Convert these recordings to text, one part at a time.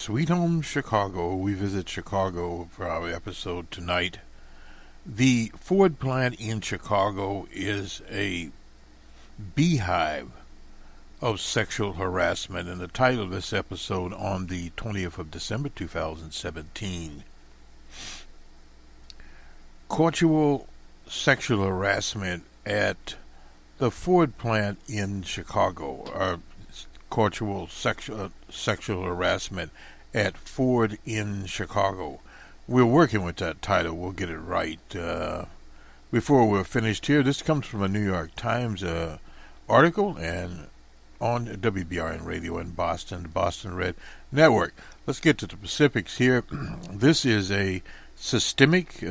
Sweet Home Chicago. We visit Chicago for our episode tonight. The Ford plant in Chicago is a beehive of sexual harassment, and the title of this episode on the 20th of December 2017. Courtual sexual harassment at the Ford plant in Chicago, or courtual sexual harassment at Ford in Chicago. We're working with that title. We'll get it right. Before we're finished here, this comes from a New York Times article and on WBRN Radio in Boston, the Bostonred network. Let's get to the specifics here. This is a systemic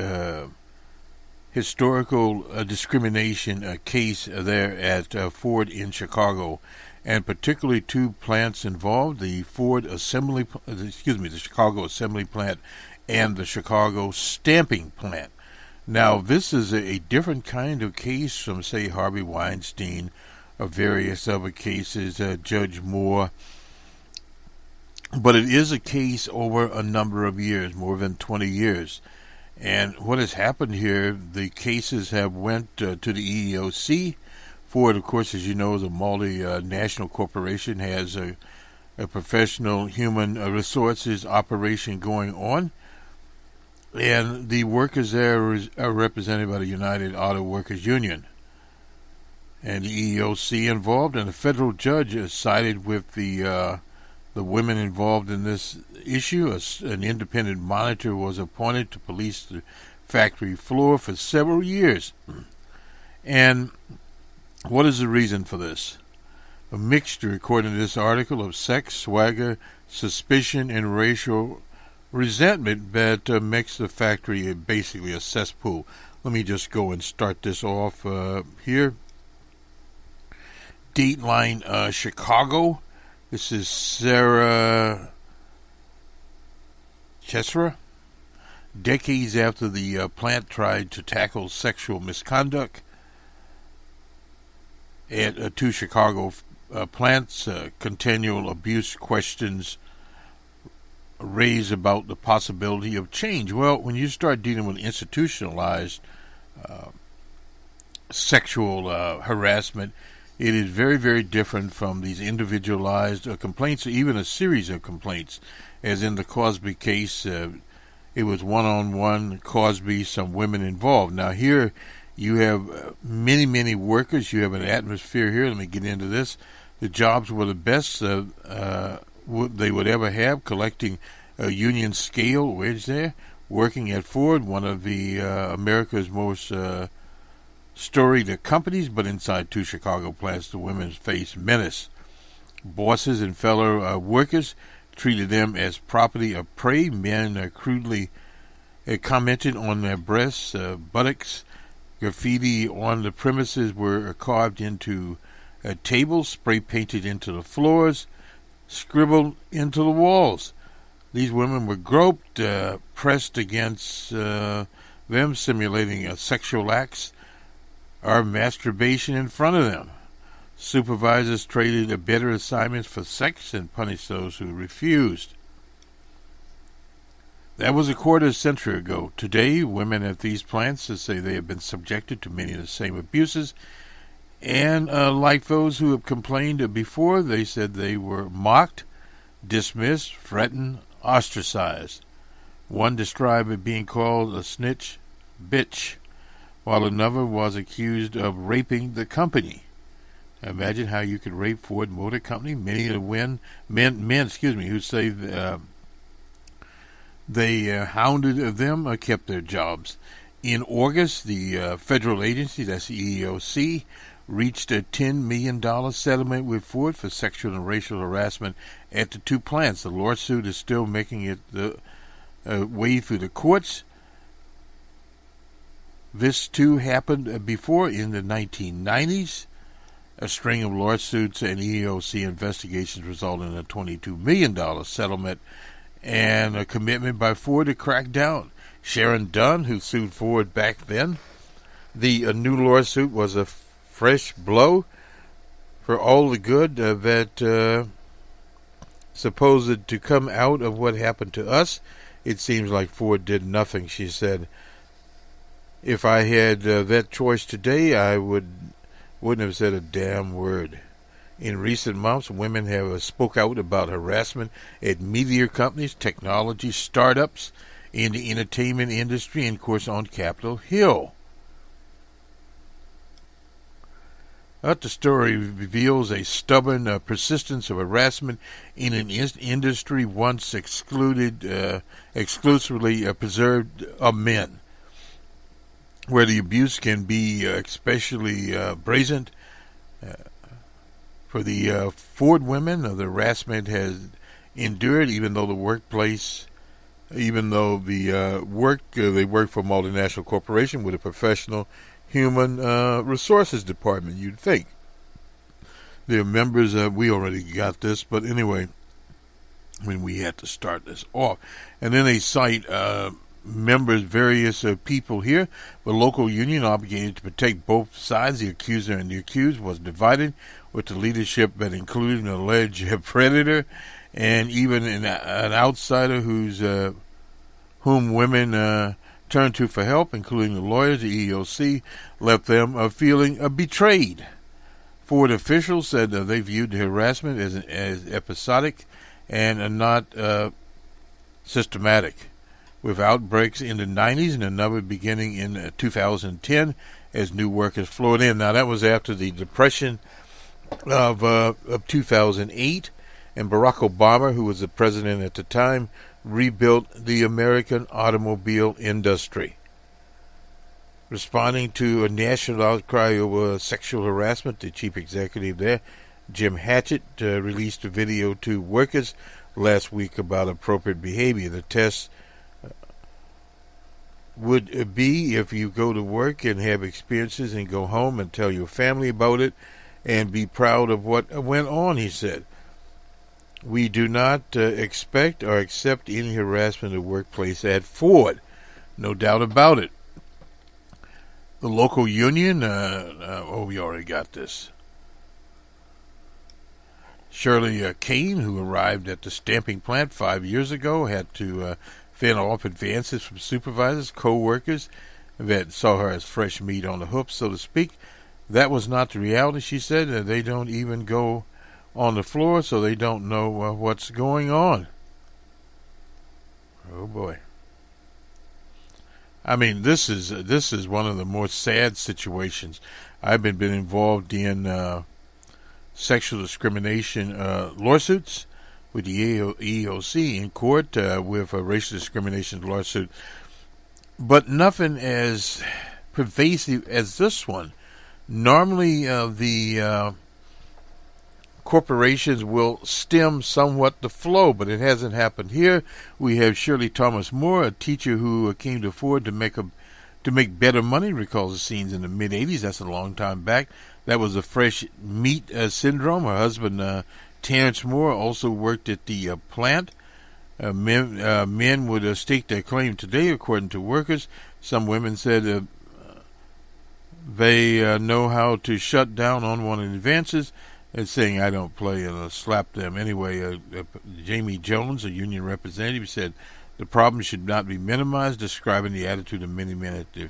historical discrimination case there at Ford in Chicago, and particularly two plants involved: the Chicago Assembly Plant and the Chicago Stamping Plant. Now, this is a different kind of case from, say, Harvey Weinstein or various other cases, Judge Moore, but it is a case over a number of years, more than 20 years. And what has happened here, the cases have went to the EEOC. Ford, of course, as you know, is a multinational corporation, has a professional human resources operation going on. And the workers there are represented by the United Auto Workers Union. And the EEOC involved, and a federal judge has sided with the women involved in this issue. An independent monitor was appointed to police the factory floor for several years. And what is the reason for this? A mixture, according to this article, of sex, swagger, suspicion, and racial resentment that makes the factory basically a cesspool. Let me just go and start this off here. Dateline Chicago. This is Sarah Chesra. Decades after the plant tried to tackle sexual misconduct at two Chicago plants, continual abuse questions raised about the possibility of change. Well, when you start dealing with institutionalized sexual harassment, it is very, very different from these individualized complaints, or even a series of complaints. As in the Cosby case, it was one-on-one, Cosby, some women involved. Now here you have many, many workers. You have an atmosphere here. Let me get into this. The jobs were the best they would ever have, collecting a union scale wage there, working at Ford, one of the America's most storied companies, but inside two Chicago plants, the women face menace. Bosses and fellow workers treated them as property of prey. Men crudely commented on their breasts, buttocks. Graffiti on the premises were carved into tables, spray painted into the floors, scribbled into the walls. These women were groped, pressed against them, simulating sexual acts or masturbation in front of them. Supervisors traded better assignments for sex and punished those who refused. That was a quarter century ago. Today, women at these plants say they have been subjected to many of the same abuses, and like those who have complained before, they said they were mocked, dismissed, threatened, ostracized. One described it being called a snitch bitch, while another was accused of raping the company. Imagine how you could rape Ford Motor Company. Many of the men who say they hounded them kept their jobs. In August, the federal agency, that's the EEOC, reached a $10 million settlement with Ford for sexual and racial harassment at the two plants. The lawsuit is still making it the way through the courts. This too happened before in the 1990s. A string of lawsuits and EEOC investigations resulted in a $22 million settlement and a commitment by Ford to crack down. Sharon Dunn, who sued Ford back then, the new lawsuit was a fresh blow for all the good that supposed to come out of what happened to us, it seems like Ford did nothing. She said, "If I had that choice today, I wouldn't have said a damn word." In recent months, women have spoke out about harassment at media companies, technology startups, in the entertainment industry, and, of course, on Capitol Hill. But the story reveals a stubborn persistence of harassment in an industry once exclusively preserved of men, where the abuse can be especially brazen. For the Ford women, the harassment has endured, even though the workplace, even though the they work for a multinational corporation with a professional human resources department. You'd think they're members. We already got this, but anyway, when we had to start this off, and then they cite members, various people here. The local union obligated to protect both sides, the accuser and the accused, was divided, with the leadership that included an alleged predator and even an outsider whom women turned to for help, including the lawyers. The EEOC left them feeling betrayed. Ford officials said they viewed the harassment as episodic and not systematic, with outbreaks in the 90s and another beginning in 2010 as new workers flowed in. Now, that was after the Depression of 2008, and Barack Obama, who was the president at the time, rebuilt the American automobile industry. Responding to a national outcry over sexual harassment, the chief executive there, Jim Hatchett, released a video to workers last week about appropriate behavior. The test would be if you go to work and have experiences and go home and tell your family about it and be proud of what went on, he said. We do not expect or accept any harassment in the workplace at Ford. No doubt about it. The local union, we already got this. Shirley Kane, who arrived at the stamping plant 5 years ago, had to fend off advances from supervisors, co-workers that saw her as fresh meat on the hook, so to speak. That was not the reality, she said. They don't even go on the floor, so they don't know what's going on. Oh boy! I mean, this is one of the more sad situations. I've been involved in sexual discrimination lawsuits with the EEOC in court with a racial discrimination lawsuit, but nothing as pervasive as this one. Normally, the corporations will stem somewhat the flow, but it hasn't happened here. We have Shirley Thomas Moore, a teacher who came to Ford to make better money. Recalls the scenes in the mid '80s. That's a long time back. That was the fresh meat syndrome. Her husband, Terrence Moore, also worked at the plant. Men would stake their claim today, according to workers. Some women said they know how to shut down unwanted advances, and saying, "I don't play," and slap them. Anyway, Jamie Jones, a union representative, said the problem should not be minimized, describing the attitude of many men at the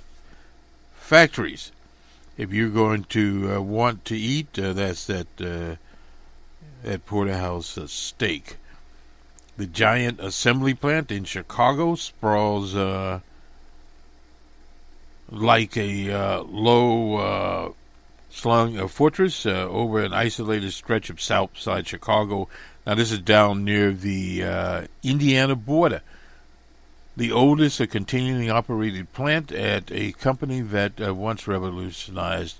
factories. If you're going to want to eat, that's that porterhouse steak. The giant assembly plant in Chicago sprawls like a low-slung fortress over an isolated stretch of south side Chicago. Now, this is down near the Indiana border. The oldest continually operated plant at a company that once revolutionized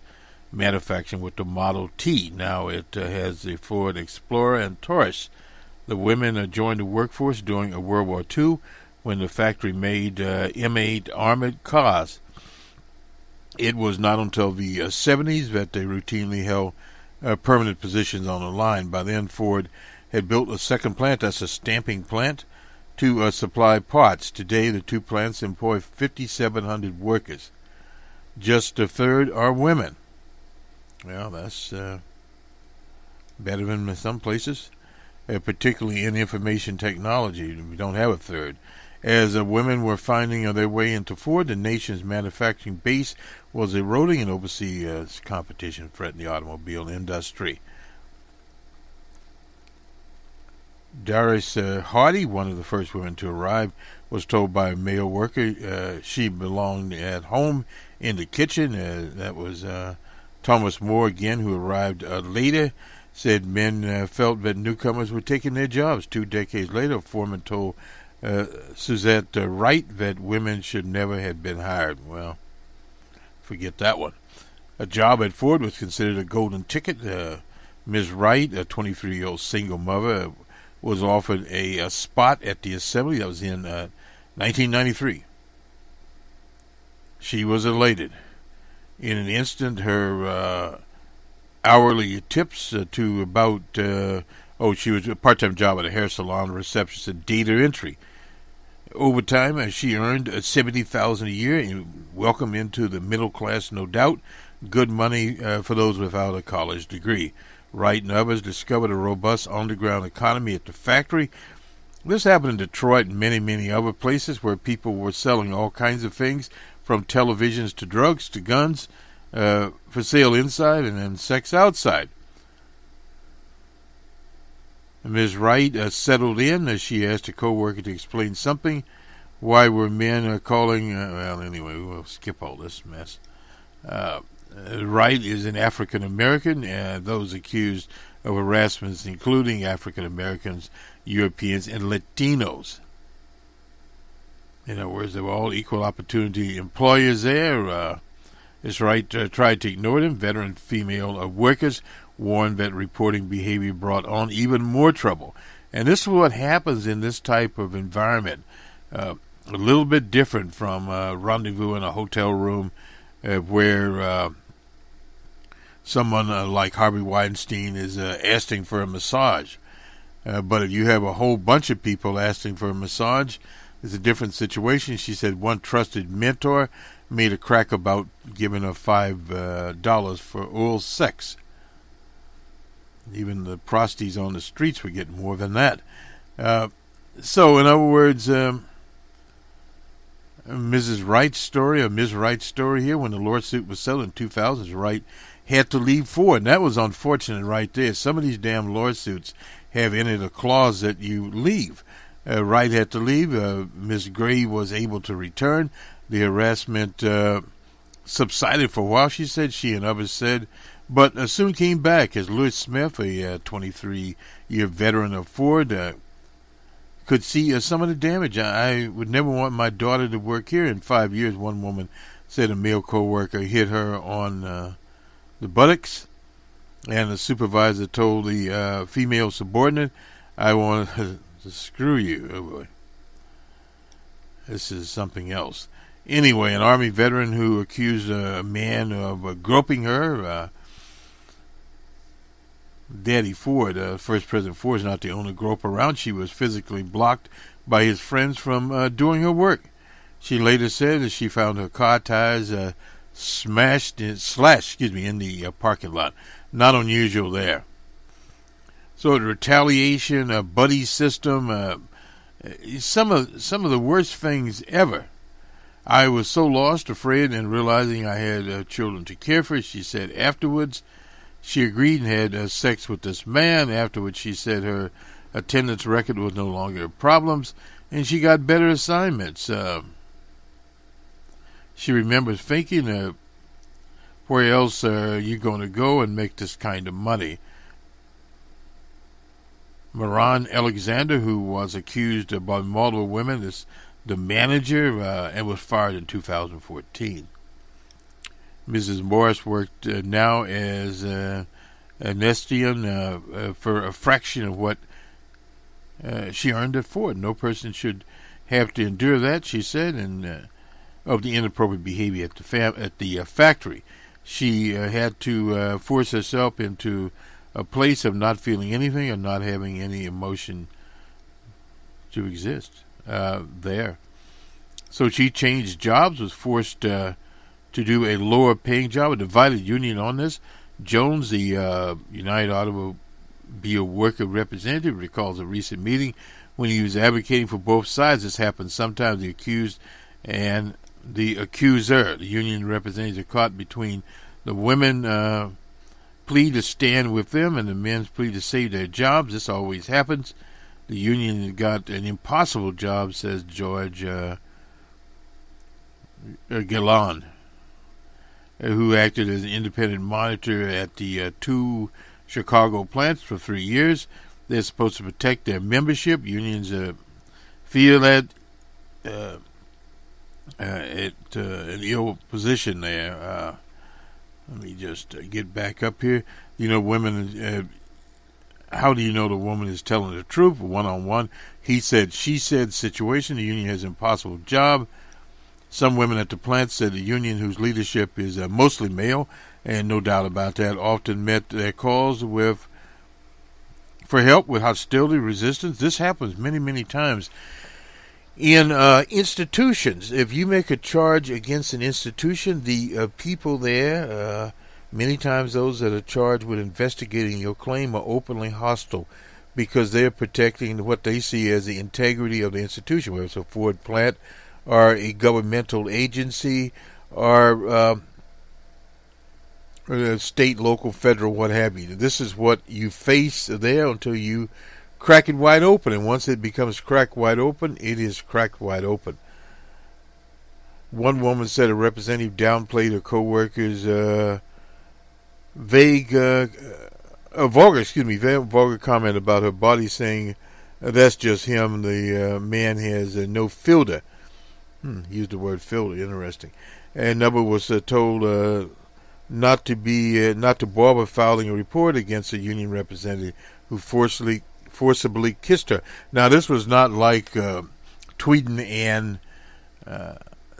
manufacturing with the Model T. Now it has the Ford Explorer and Taurus. The women joined the workforce during World War II when the factory made M8 armored cars. It was not until the 70s that they routinely held permanent positions on the line. By then, Ford had built a second plant, that's a stamping plant, to supply parts. Today, the two plants employ 5,700 workers. Just a third are women. Well, that's better than some places. particularly in information technology. We don't have a third. As women were finding their way into Ford, the nation's manufacturing base was eroding, and overseas competition threatened the automobile industry. Doris Hardy, one of the first women to arrive, was told by a male worker she belonged at home in the kitchen. That was Thomas Moore again, who arrived later, said men felt that newcomers were taking their jobs. 2 decades later, a foreman told Suzette Wright that women should never have been hired. Well, forget that one. A job at Ford was considered a golden ticket. Ms. Wright, a 23-year-old single mother, was offered a spot at the assembly. That was in 1993. She was elated. In an instant, her hourly tips to about, she was a part-time job at a hair salon, receptionist, and data entry. Over time, she earned $70,000 a year, and welcome into the middle class, no doubt. Good money for those without a college degree. Wright and others discovered a robust underground economy at the factory. This happened in Detroit and many, many other places where people were selling all kinds of things, from televisions to drugs to guns, for sale inside and then sex outside. Ms. Wright settled in as she asked a co-worker to explain something. Why were men calling... anyway, we'll skip all this mess. Wright is an African-American, and those accused of harassment, including African-Americans, Europeans, and Latinos. In other words, they were all equal opportunity employers there. Ms. Wright tried to ignore them. Veteran female workers warned that reporting behavior brought on even more trouble. And this is what happens in this type of environment. A little bit different from rendezvous in a hotel room where someone like Harvey Weinstein is asking for a massage. But if you have a whole bunch of people asking for a massage, it's a different situation. She said one trusted mentor made a crack about giving her $5 for oral sex. Even the prostitutes on the streets were getting more than that. So, in other words, Ms. Wright's story here, when the lawsuit was settled in 2000, Wright had to leave Ford, and that was unfortunate right there. Some of these damn lawsuits have in it a clause that you leave. Wright had to leave. Ms. Gray was able to return. The harassment subsided for a while, she said. She and others said, but soon came back as Louis Smith, a 23-year veteran of Ford, could see some of the damage. I would never want my daughter to work here. In 5 years, one woman said a male co-worker hit her on the buttocks, and the supervisor told the female subordinate, I want to screw you. Oh boy. This is something else. Anyway, an Army veteran who accused a man of groping her, Daddy Ford, First President Ford, is not the only groper around. She was physically blocked by his friends from doing her work. She later said that she found her car tires slashed in the parking lot. Not unusual there. So the retaliation, buddy system, some of the worst things ever. I was so lost, afraid, and realizing I had children to care for, she said afterwards. She agreed and had sex with this man. Afterwards, she said her attendance record was no longer problems, and she got better assignments. She remembers thinking, where else are you going to go and make this kind of money? Moran Alexander, who was accused by multiple women, is the manager and was fired in 2014. Mrs. Morris worked now as an Estian for a fraction of what she earned at Ford. No person should have to endure that, she said, and of the inappropriate behavior at the factory. She had to force herself into a place of not feeling anything or not having any emotion to exist there. So she changed jobs, was forced to do a lower paying job, a divided union on this. Jones, the United be a worker representative recalls a recent meeting when he was advocating for both sides. This happens sometimes. The accused and the accuser, the union representatives, are caught between the women plea to stand with them and the men's plea to save their jobs. This always happens. The union got an impossible job, says George Gillon, who acted as an independent monitor at the two Chicago plants for 3 years. They're supposed to protect their membership. Unions feel that an ill position there. Let me just get back up here. You know, women, how do you know the woman is telling the truth? One-on-one, he said, she said situation. The union has an impossible job. Some women at the plant said the union, whose leadership is mostly male, and no doubt about that, often met their calls for help with hostility, resistance. This happens many, many times in institutions. If you make a charge against an institution, the people there, many times those that are charged with investigating your claim, are openly hostile because they're protecting what they see as the integrity of the institution, whether it's a Ford plant or a governmental agency or state, local, federal, what have you. This is what you face there until you crack it wide open, and once it becomes cracked wide open, it is cracked wide open. One woman said a representative downplayed her co-workers' vulgar comment about her body, saying that's just him. The man has no filter. Used the word filter. Interesting. And number was told not to bother filing a report against a union representative who forcibly kissed her. Now, this was not like Tweeden and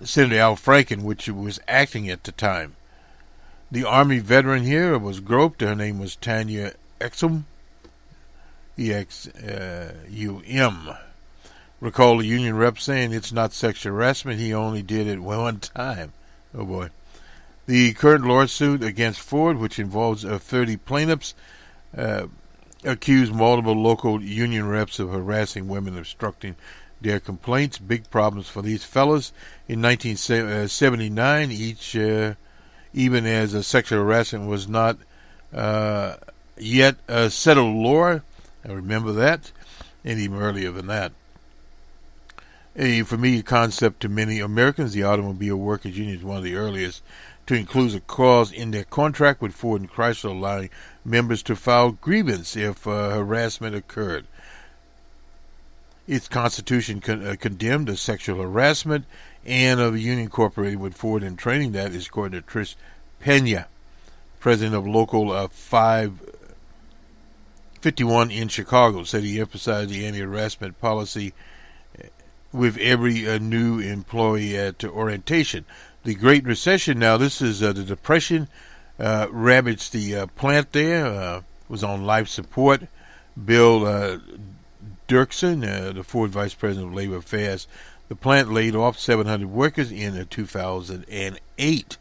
Senator Al Franken, which was acting at the time. The Army veteran here was groped. Her name was Tanya Exum, E-X-U-M. Recall the union rep saying it's not sexual harassment. He only did it one time. Oh, boy. The current lawsuit against Ford, which involves 30 plaintiffs, accused multiple local union reps of harassing women, obstructing their complaints. Big problems for these fellas. In 1979, even as sexual harassment was not yet a settled law. I remember that, and even earlier than that. A familiar concept to many Americans, the Automobile Workers Union is one of the earliest to include a clause in their contract with Ford and Chrysler allowing members to file grievance if harassment occurred. Its constitution condemned the sexual harassment, and the union incorporated with Ford in training that is according to Trish Pena, president of Local 551 in Chicago, said he emphasized the anti-harassment policy with every new employee at orientation. The Great Recession, now this is the Depression, ravaged the plant there, was on life support. Bill Dirksen, the Ford Vice President of Labor Affairs, the plant laid off 700 workers in 2008.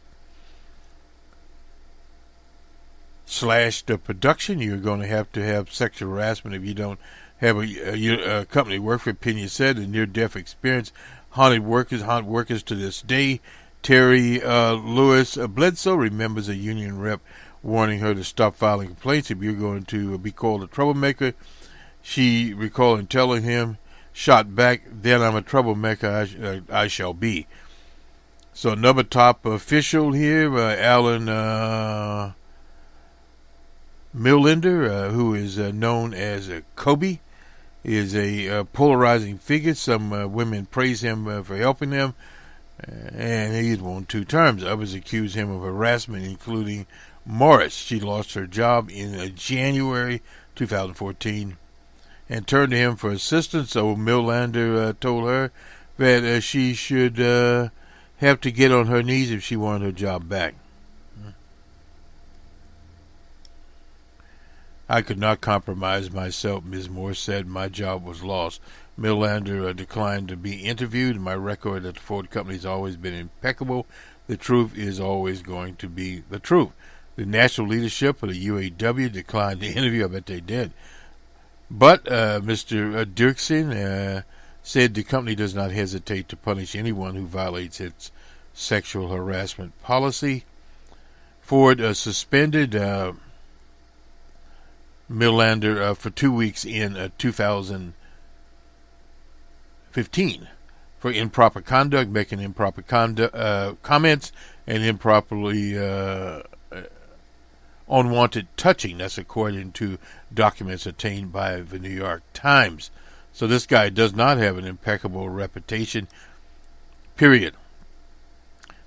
Slashed the production. You're going to have sexual harassment if you don't have a company work for. Pena said the near-death experience haunt workers to this day. Terry Lewis Bledsoe remembers a union rep warning her to stop filing complaints if you're going to be called a troublemaker. She recalled telling him, shot back, then I'm a troublemaker, I shall be. So another top official here, Alan Millender, who is known as Kobe, is a polarizing figure. Some women praise him for helping them, and he's won 2 terms. Others accuse him of harassment, including Morris. She lost her job in January 2014 and turned to him for assistance. So Millender told her that she should have to get on her knees if she wanted her job back. I could not compromise myself, Ms. Moore said. My job was lost. Millender declined to be interviewed. My record at the Ford Company has always been impeccable. The truth is always going to be the truth. The national leadership of the UAW declined to interview. I bet they did. But Mr. Dirksen said the company does not hesitate to punish anyone who violates its sexual harassment policy. Ford suspended Millander for 2 weeks in 2015 for improper conduct, making improper comments, and improperly unwanted touching. That's according to documents obtained by the New York Times. So this guy does not have an impeccable reputation, period.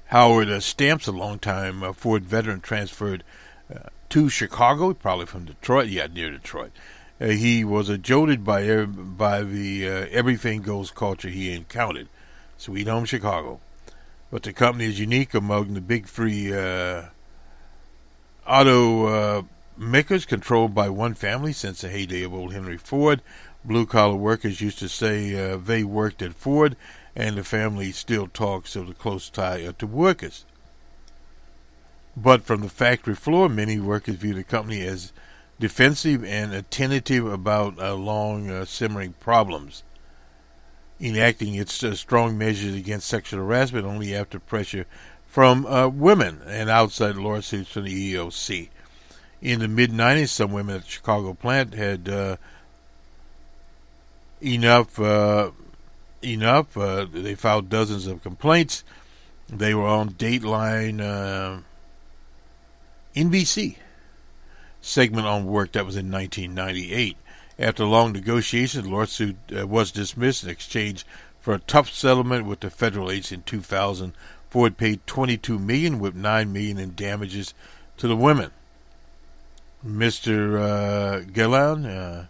Howard Stamps, a longtime Ford veteran, transferred to Chicago, probably from Detroit. Yeah, near Detroit. He was jolted by the everything goes culture he encountered. Sweet home Chicago. But the company is unique among the big three auto makers, controlled by one family since the heyday of old Henry Ford. Blue-collar workers used to say they worked at Ford, and the family still talks of the close tie to workers. But from the factory floor, many workers view the company as defensive and attentive about long simmering problems, enacting its strong measures against sexual harassment only after pressure from women and outside lawsuits from the EEOC. In the mid-90s, some women at the Chicago plant had enough. They filed dozens of complaints. They were on Dateline NBC segment on work. That was in 1998. After long negotiations, the lawsuit was dismissed in exchange for a tough settlement with the federal agents in 2000. Ford paid $22 million, with $9 million in damages to the women. Mr. Gillan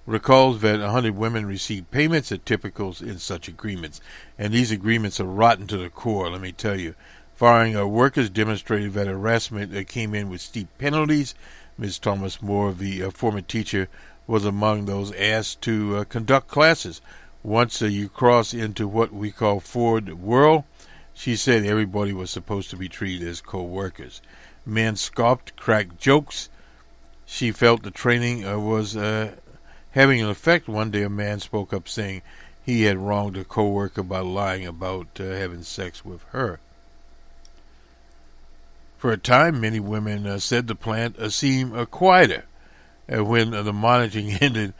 recalls that 100 women received payments at typicals in such agreements, and these agreements are rotten to the core, let me tell you. Firing workers demonstrated that harassment came in with steep penalties. Ms. Thomas Moore, the former teacher, was among those asked to conduct classes. Once you cross into what we call Ford world, she said everybody was supposed to be treated as co-workers. Men scoffed, cracked jokes. She felt the training was having an effect. One day a man spoke up saying he had wronged a co-worker by lying about having sex with her. For a time, many women said the plant seemed quieter. When the monitoring ended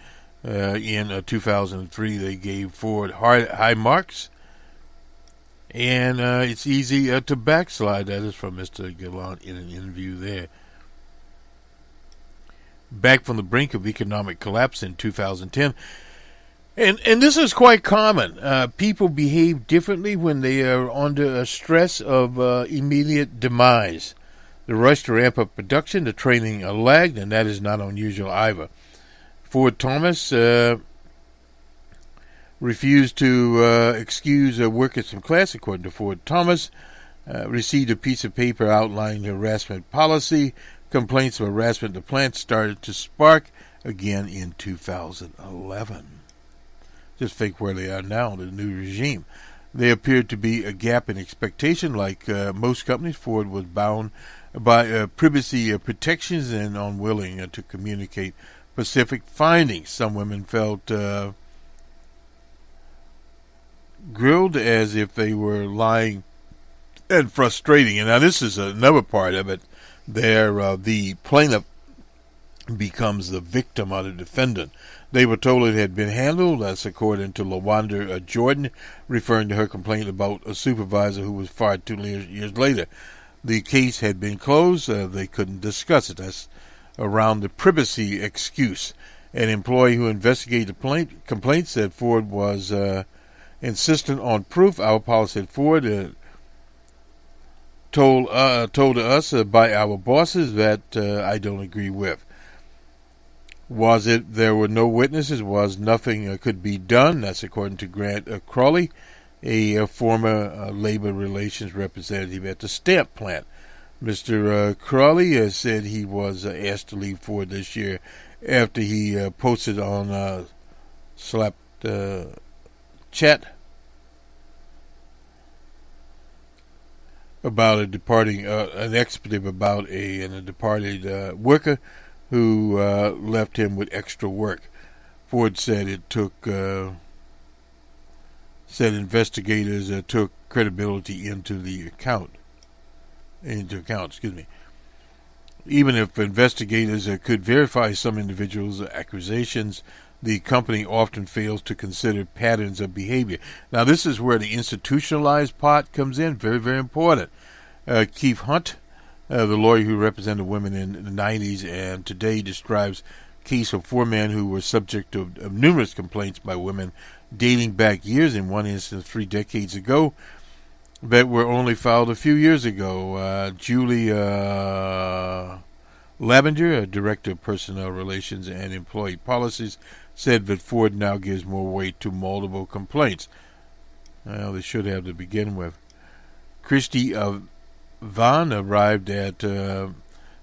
in 2003, they gave Ford high marks, and it's easy to backslide. That is from Mr. Gallant in an interview there. Back from the brink of economic collapse in 2010, and this is quite common. People behave differently when they are under stress of immediate demise. The rush to ramp up production, the training lagged, and that is not unusual either. Ford Thomas refused to excuse workers from class, according to Ford Thomas. Received a piece of paper outlining the harassment policy. Complaints of harassment at the plant started to spark again in 2011. Just think where they are now, the new regime. There appeared to be a gap in expectation. Like most companies, Ford was bound by privacy protections and unwilling to communicate specific findings. Some women felt grilled as if they were lying and frustrating. And now this is another part of it. There, the plaintiff becomes the victim or the defendant. They were told it had been handled. That's according to LaWanda Jordan, referring to her complaint about a supervisor who was fired 2 years later. The case had been closed. They couldn't discuss it. That's around the privacy excuse. An employee who investigated the complaint said Ford was insistent on proof. Our policy at Ford told us by our bosses that I don't agree with. Was it there were no witnesses? Was nothing could be done? That's according to Grant Crawley, a former labor relations representative at the stamp plant. Mr. Crawley said he was asked to leave Ford this year after he posted on Slap Chat about a departing an expletive about a departed worker who left him with extra work. Ford said investigators took credibility into account. Excuse me. Even if investigators could verify some individuals' accusations, the company often fails to consider patterns of behavior. Now, this is where the institutionalized part comes in. Very, very important. Keith Hunt, the lawyer who represented women in the 90s and today describes a case of 4 men who were subject to numerous complaints by women dating back years, in one instance 3 decades ago, that were only filed a few years ago. Julie Lavender, Director of Personnel Relations and Employee Policies, said that Ford now gives more weight to multiple complaints. Well, they should have to begin with. Christy Vaughn arrived at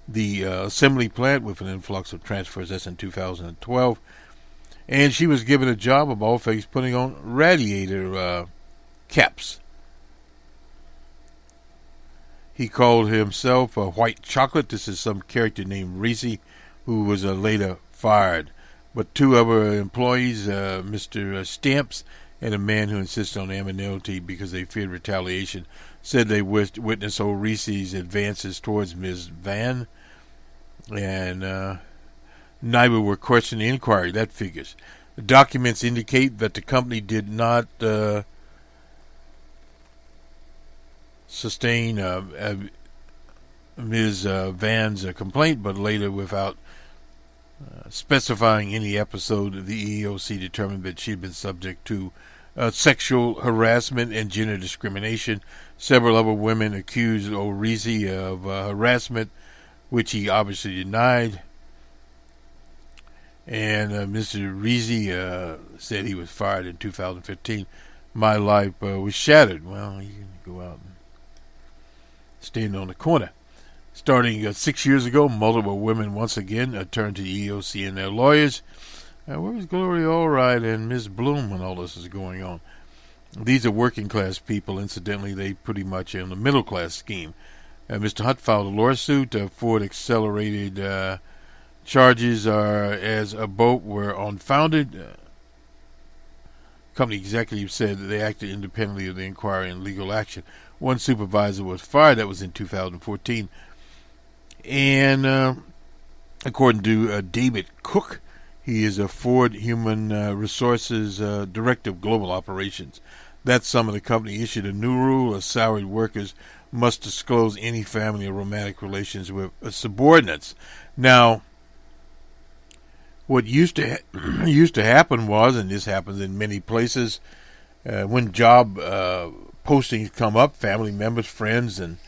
the assembly plant with an influx of transfers. That's in 2012. And she was given a job of all things putting on radiator caps. He called himself White Chocolate. This is some character named Reese, who was later fired. But 2 other employees, Mr. Stamps and a man who insisted on anonymity because they feared retaliation, said they witnessed old Reese's advances towards Ms. Van, and neither were questioning the inquiry. That figures. The documents indicate that the company did not sustain Ms. Van's complaint, but later, without specifying any episode, the EEOC determined that she had been subject to sexual harassment and gender discrimination. Several other women accused O'Reilly of harassment, which he obviously denied. And Mr. Reese said he was fired in 2015. My life was shattered. Well, you can go out and stand on the corner. Starting 6 years ago, multiple women once again turned to the EEOC and their lawyers. Where was Gloria Allred and Ms. Bloom when all this is going on? These are working class people. Incidentally, they pretty much are in the middle class scheme. Mr. Hunt filed a lawsuit. Ford accelerated charges as both were unfounded. Company executive said that they acted independently of the inquiry and legal action. One supervisor was fired. That was in 2014. And according to David Cook, he is a Ford Human Resources Director of Global Operations. That summer, the company issued a new rule: salaried workers must disclose any family or romantic relations with subordinates. Now, what used to happen was, and this happens in many places, when job postings come up, family members, friends, and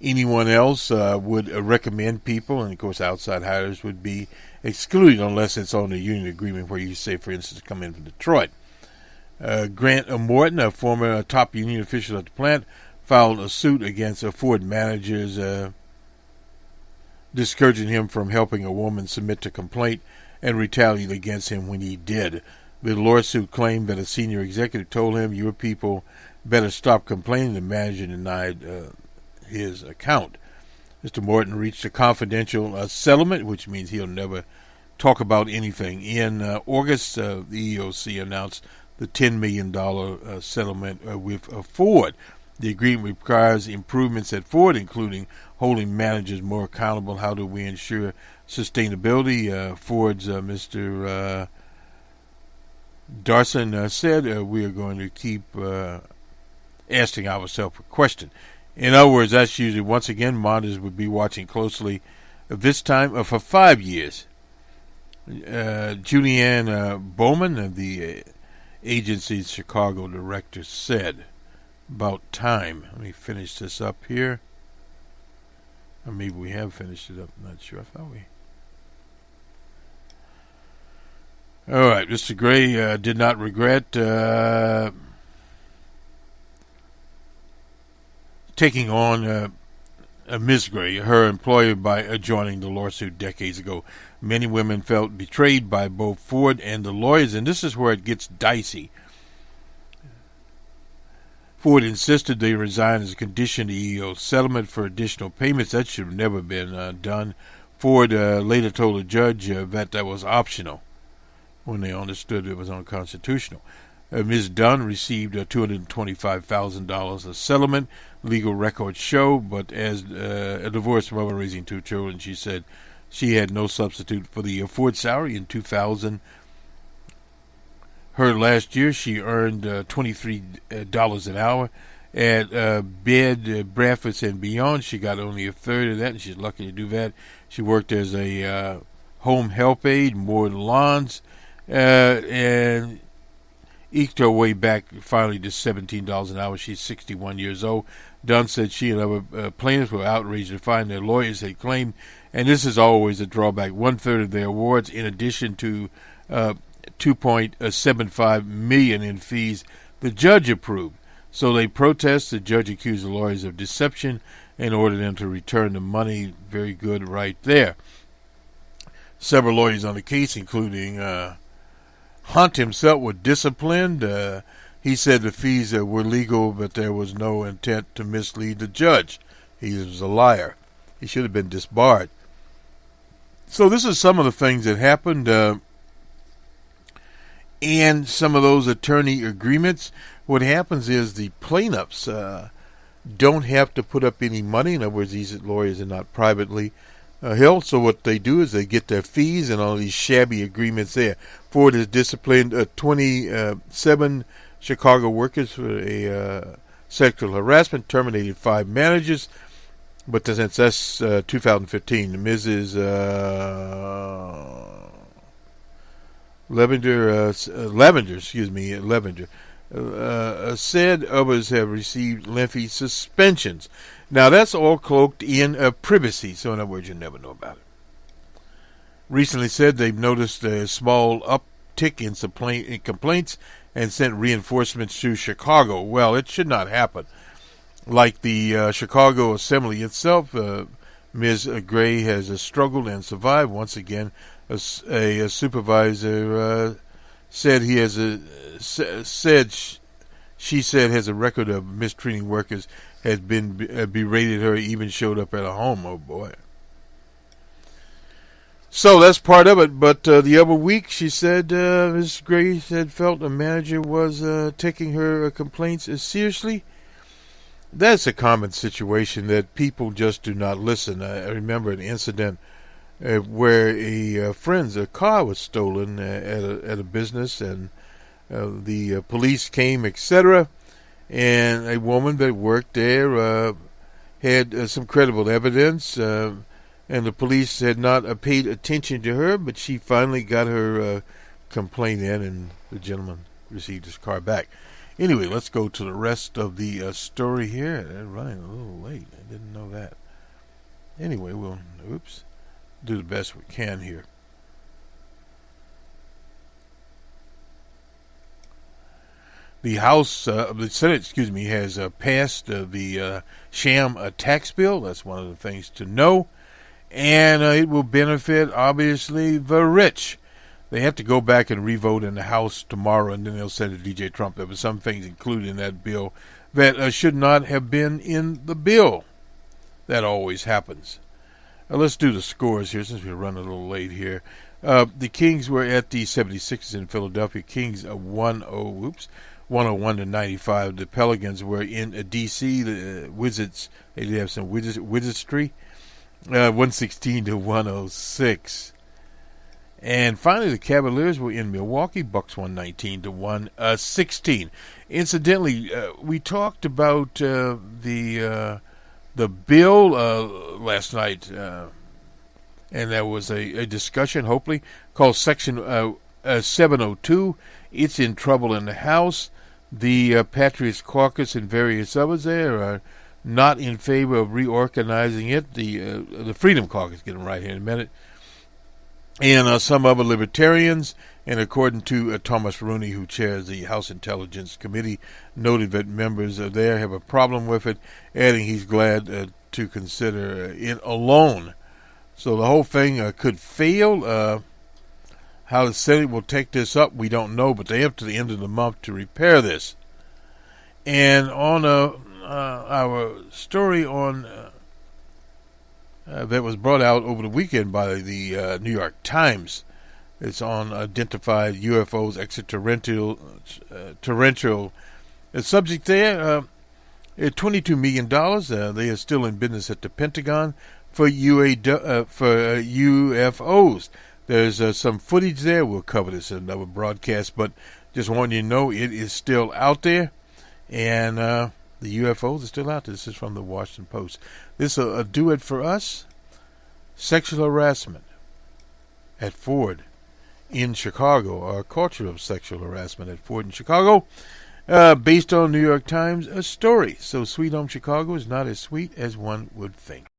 anyone else would recommend people, and of course outside hires would be excluded unless it's on a union agreement where you say, for instance, come in from Detroit. Grant Morton, a former top union official at the plant, filed a suit against Ford managers discouraging him from helping a woman submit a complaint and retaliate against him when he did. The lawsuit claimed that a senior executive told him, "Your people better stop complaining." The manager denied his account. Mr. Morton reached a confidential settlement, which means he'll never talk about anything. In August, the EEOC announced the $10 million settlement with Ford. The agreement requires improvements at Ford, including holding managers more accountable. How do we ensure sustainability? Ford's Mr. Darson said, we are going to keep asking ourselves a question. In other words, that's usually, once again, monitors would be watching closely, this time for 5 years. Julianne Bowman, the agency's Chicago director, said, about time. Let me finish this up here. Or maybe we have finished it up. I'm not sure. I thought we... All right. Mr. Gray did not regret taking on Ms. Gray, her employer, by joining the lawsuit decades ago. Many women felt betrayed by both Ford and the lawyers, and this is where it gets dicey. Ford insisted they resign as a condition to EEO settlement for additional payments. That should have never been done. Ford later told a judge that was optional. when they understood it was unconstitutional. Ms. Dunn received $225,000 a settlement. Legal records show, but as a divorced mother raising two children, she said she had no substitute for the Ford salary in 2000. Her last year, she earned $23 an hour. At bed, breakfast, and beyond, she got only a third of that, and she's lucky to do that. She worked as a home help aide, mowed lawns, and eked her way back finally to $17 an hour. She's 61 years old. Dunn said she and other plaintiffs were outraged to find their lawyers had claimed, and this is always a drawback, one-third of their awards in addition to $2.75 million in fees the judge approved. So they protest. The judge accused the lawyers of deception and ordered them to return the money. Very good right there. Several lawyers on the case, including Hunt himself, were disciplined. He said the fees were legal, but there was no intent to mislead the judge. He was a liar. He should have been disbarred. So this is some of the things that happened, and some of those attorney agreements. What happens is the plaintiffs don't have to put up any money. In other words, these lawyers are not privately held. So what they do is they get their fees and all these shabby agreements there. Ford has disciplined 27 Chicago workers for a sexual harassment, terminated 5 managers. But since that's 2015, Mrs. Lavender, said others have received lengthy suspensions. Now, that's all cloaked in privacy, so in other words, you never know about it. Recently said they've noticed a small uptick in complaints and sent reinforcements to Chicago. Well, it should not happen. Like the Chicago Assembly itself, Ms. Gray has struggled and survived. Once again, a supervisor said he has she said has a record of mistreating workers, has been berated her, even showed up at a home. Oh boy. So that's part of it. But the other week, she said Ms. Gray had felt a manager was taking her complaints as seriously. That's a common situation that people just do not listen. I remember an incident where a friend's car was stolen at a business, and the police came, etc. And a woman that worked there had some credible evidence, and the police had not paid attention to her, but she finally got her complaint in, and the gentleman received his car back. Anyway, let's go to the rest of the story here. They're running a little late. I didn't know that. Anyway, we'll do the best we can here. The Senate, has passed the sham tax bill. That's one of the things to know. And it will benefit, obviously, the rich. They have to go back and revote in the House tomorrow, and then they'll send it to DJ Trump. There were some things included in that bill that should not have been in the bill. That always happens. Let's do the scores here, since we're running a little late here. The Kings were at the 76ers in Philadelphia. Kings 101 to 95. The Pelicans were in D.C. The Wizards, they did have some wizardry. 116 to 106. And finally, the Cavaliers were in Milwaukee. Bucks 119 to 116. Incidentally, we talked about the bill last night, and there was a discussion, hopefully, called Section 702. It's in trouble in the House. The Patriots Caucus and various others there are not in favor of reorganizing it. The Freedom Caucus, get them right here in a minute. And some other libertarians, and according to Thomas Rooney, who chairs the House Intelligence Committee, noted that members there have a problem with it, adding he's glad to consider it alone. So the whole thing could fail. How the Senate will take this up, we don't know, but they have to the end of the month to repair this. And on our story on that was brought out over the weekend by the New York Times, It's on identified UFOs, extraterrestrial. The subject there, $22 million. They are still in business at the Pentagon for UFOs. There's some footage there. We'll cover this in another broadcast, but just want you to know it is still out there, and the UFOs are still out there. This is from the Washington Post. This will do it for us. Sexual harassment at Ford in Chicago, or culture of sexual harassment at Ford in Chicago, based on New York Times, a story. So Sweet Home Chicago is not as sweet as one would think.